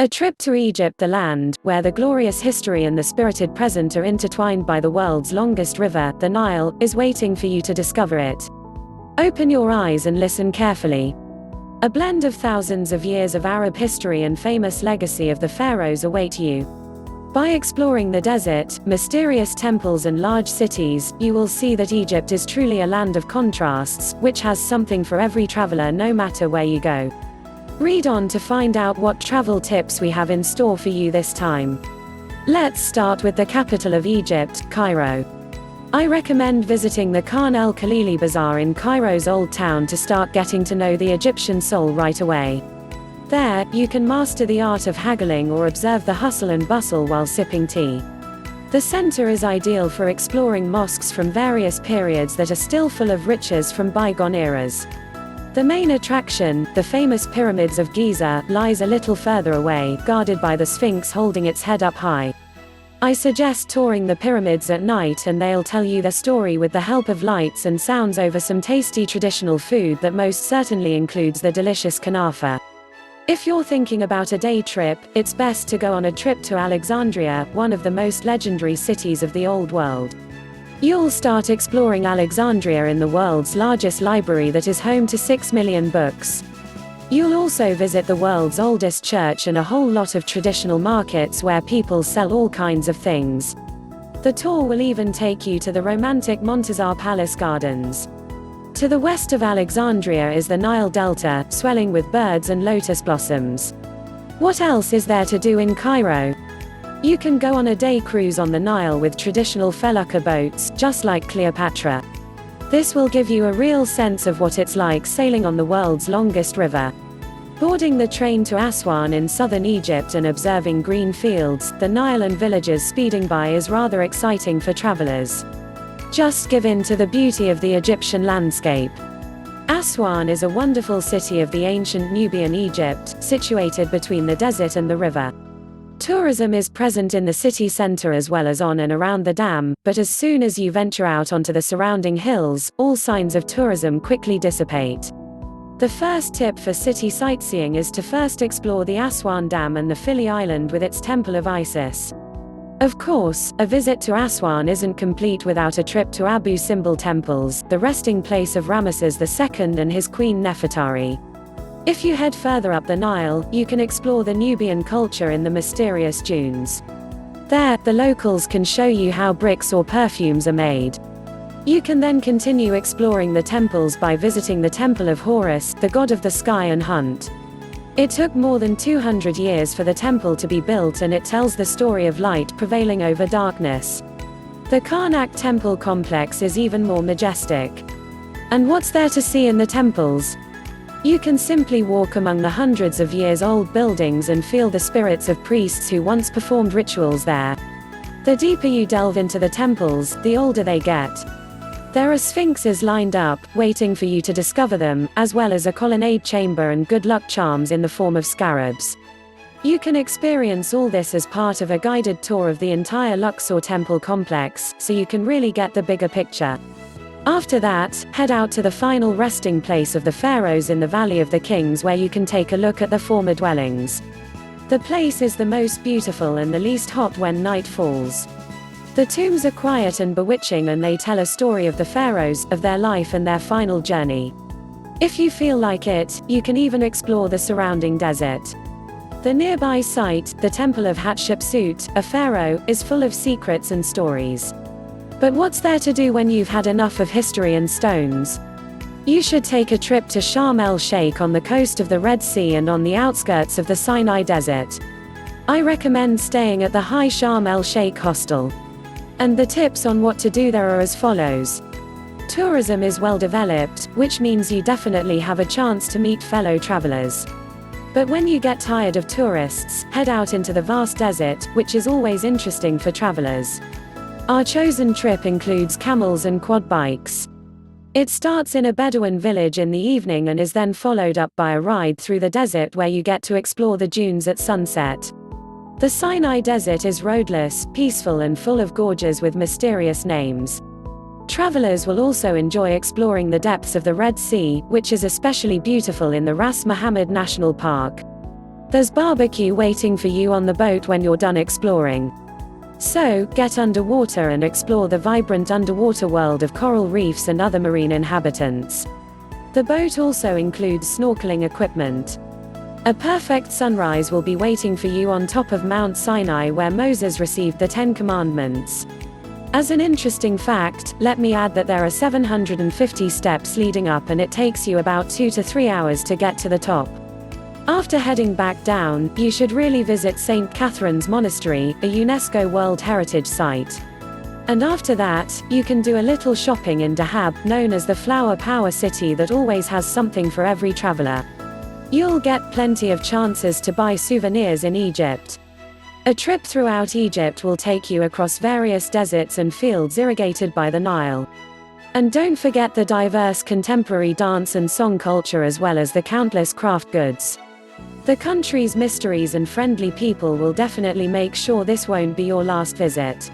A trip to Egypt, the land where the glorious history and the spirited present are intertwined by the world's longest river, the Nile, is waiting for you to discover it. Open your eyes and listen carefully. A blend of thousands of years of Arab history and famous legacy of the pharaohs await you. By exploring the desert, mysterious temples and large cities, you will see that Egypt is truly a land of contrasts, which has something for every traveler no matter where you go. Read on to find out what travel tips we have in store for you this time. Let's start with the capital of Egypt, Cairo. I recommend visiting the Khan el-Khalili Bazaar in Cairo's Old Town to start getting to know the Egyptian soul right away. There, you can master the art of haggling or observe the hustle and bustle while sipping tea. The center is ideal for exploring mosques from various periods that are still full of riches from bygone eras. The main attraction, the famous Pyramids of Giza, lies a little further away, guarded by the Sphinx holding its head up high. I suggest touring the pyramids at night and they'll tell you their story with the help of lights and sounds over some tasty traditional food that most certainly includes the delicious kanafa. If you're thinking about a day trip, it's best to go on a trip to Alexandria, one of the most legendary cities of the Old World. You'll start exploring Alexandria in the world's largest library that is home to 6 million books. You'll also visit the world's oldest church and a whole lot of traditional markets where people sell all kinds of things. The tour will even take you to the romantic Montazar Palace Gardens. To the west of Alexandria is the Nile Delta, swelling with birds and lotus blossoms. What else is there to do in Cairo? You can go on a day cruise on the Nile with traditional felucca boats, just like Cleopatra. This will give you a real sense of what it's like sailing on the world's longest river. Boarding the train to Aswan in southern Egypt and observing green fields, the Nile and villages speeding by is rather exciting for travelers. Just give in to the beauty of the Egyptian landscape. Aswan is a wonderful city of the ancient Nubian Egypt, situated between the desert and the river. Tourism is present in the city center as well as on and around the dam, but as soon as you venture out onto the surrounding hills, all signs of tourism quickly dissipate. The first tip for city sightseeing is to first explore the Aswan Dam and the Philae Island with its Temple of Isis. Of course, a visit to Aswan isn't complete without a trip to Abu Simbel temples, the resting place of Ramesses II and his queen Nefertari. If you head further up the Nile, you can explore the Nubian culture in the mysterious dunes. There, the locals can show you how bricks or perfumes are made. You can then continue exploring the temples by visiting the Temple of Horus, the god of the sky and hunt. It took more than 200 years for the temple to be built and it tells the story of light prevailing over darkness. The Karnak temple complex is even more majestic. And what's there to see in the temples? You can simply walk among the hundreds of years old buildings and feel the spirits of priests who once performed rituals there. The deeper you delve into the temples, the older they get. There are sphinxes lined up, waiting for you to discover them, as well as a colonnade chamber and good luck charms in the form of scarabs. You can experience all this as part of a guided tour of the entire Luxor temple complex, so you can really get the bigger picture. After that, head out to the final resting place of the pharaohs in the Valley of the Kings where you can take a look at their former dwellings. The place is the most beautiful and the least hot when night falls. The tombs are quiet and bewitching and they tell a story of the pharaohs, of their life and their final journey. If you feel like it, you can even explore the surrounding desert. The nearby site, the Temple of Hatshepsut, a pharaoh, is full of secrets and stories. But what's there to do when you've had enough of history and stones? You should take a trip to Sharm el-Sheikh on the coast of the Red Sea and on the outskirts of the Sinai Desert. I recommend staying at the High Sharm el-Sheikh hostel. And the tips on what to do there are as follows. Tourism is well developed, which means you definitely have a chance to meet fellow travelers. But when you get tired of tourists, head out into the vast desert, which is always interesting for travelers. Our chosen trip includes camels and quad bikes. It starts in a Bedouin village in the evening and is then followed up by a ride through the desert where you get to explore the dunes at sunset. The Sinai Desert is roadless, peaceful and full of gorges with mysterious names. Travelers will also enjoy exploring the depths of the Red Sea, which is especially beautiful in the Ras Mohammed National Park. There's barbecue waiting for you on the boat when you're done exploring. So, get underwater and explore the vibrant underwater world of coral reefs and other marine inhabitants. The boat also includes snorkeling equipment. A perfect sunrise will be waiting for you on top of Mount Sinai, where Moses received the Ten Commandments. As an interesting fact, let me add that there are 750 steps leading up, and it takes you about 2 to 3 hours to get to the top. After heading back down, you should really visit St. Catherine's Monastery, a UNESCO World Heritage Site. And after that, you can do a little shopping in Dahab, known as the Flower Power City that always has something for every traveler. You'll get plenty of chances to buy souvenirs in Egypt. A trip throughout Egypt will take you across various deserts and fields irrigated by the Nile. And don't forget the diverse contemporary dance and song culture, as well as the countless craft goods. The country's mysteries and friendly people will definitely make sure this won't be your last visit.